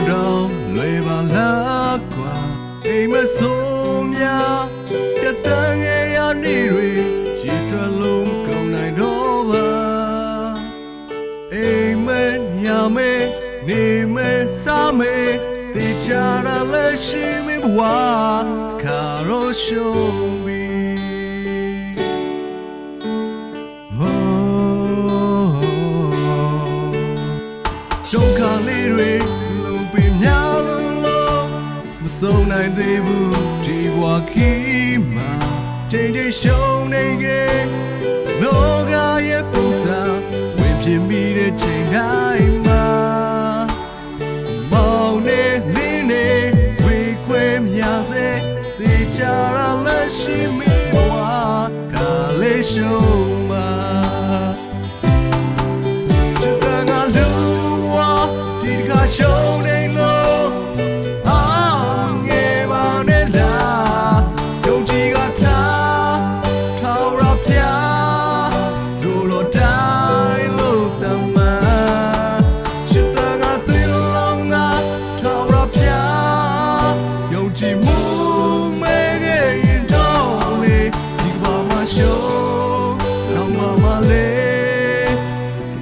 down leva la qua e me somia ya tange ya ni ri yi twa long kong nai do ba e me ya me ni me sa me ti cha ra le shi me bwa ka ro show me don't call it rain long be meow long so night they would be walking ma change show name no guy ye pusa we pin me the chain high ma mau ne ni ne we kwe mya se ti chara la shi me wa ka le show ma show they low nghe mà nên là đâu chỉ có ta thao ra pia đủ lo trái lo tâm mà chỉ ta ngã tin lòng ngã thao ra pia đâu chỉ muốn mấy cái yên đâu đi đi vào mà show lòng mà lên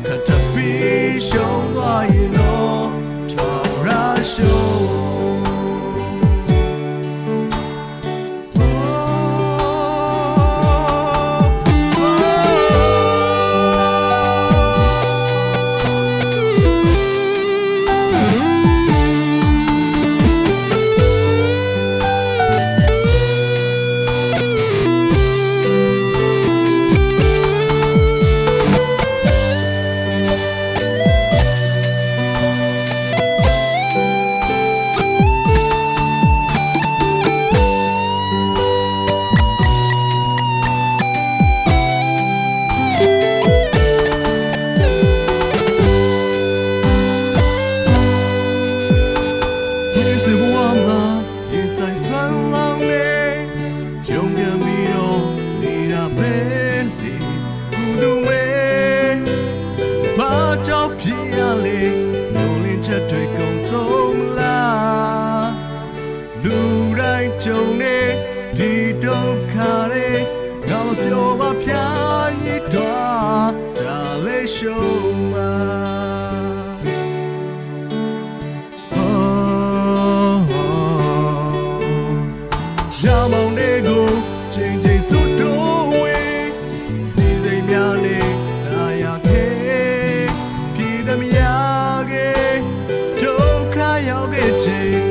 cả tập bi show qua yênတွေ့ကုန်ဆုံးလားလူတိုင်းကြုံနေဒီဒုက္ခတွေငါမပြောပါဖြာညစ်တော့ဒါလေးရှုံးမှာရမောင်တွေကိုချိန်ချိန်စွတ်တော့ဝေးစီစိမ်များနေလာရခဲ့ပြည်သမျှရောက်ခဲ့ချိန်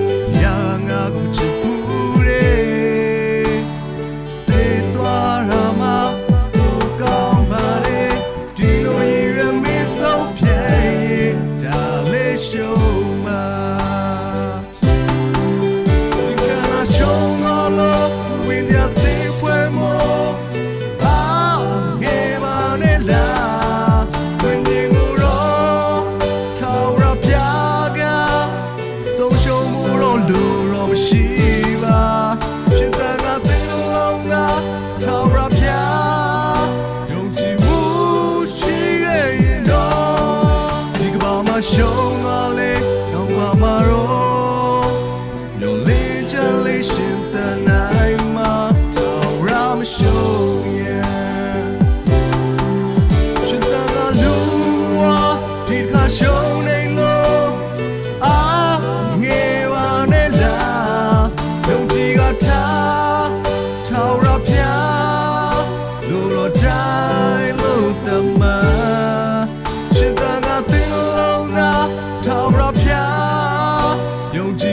ရာငါကိုချစ်ဘူးတဲ့သေသွားရမှာကိုကောင်းပါလေဒီလိုရမင်းဆုံးပြည့်ဒါလေးရှုံးမှာဒီကနေ့ရှုံးလို့ဝိညာဉ်သေးပွဲမို့အာငယ်ပါနဲ့လားဝင်နေကိုတော့ထောက်ရပြလူရောမရှိပါချစ်တဲ့ကသင်လုံးသာထောက်ရပြယုံကြည်မှုရှိရဲ့တော့ဒီကဘာမှရှုံးပါလေတော့ဘာမှတော့မျောလင်းချလေးရှင်တဲ့နိုင်မှာထောက်ရမရှုံးရဲ့ချစ်တဲ့ကလူဝါဒီကရှုံးနေလို့ထောက်ရပြလူလိုတိုင်းလို့တမရှင်တန်ကသင်လုံးသာထောက်ရပြယုံကြည်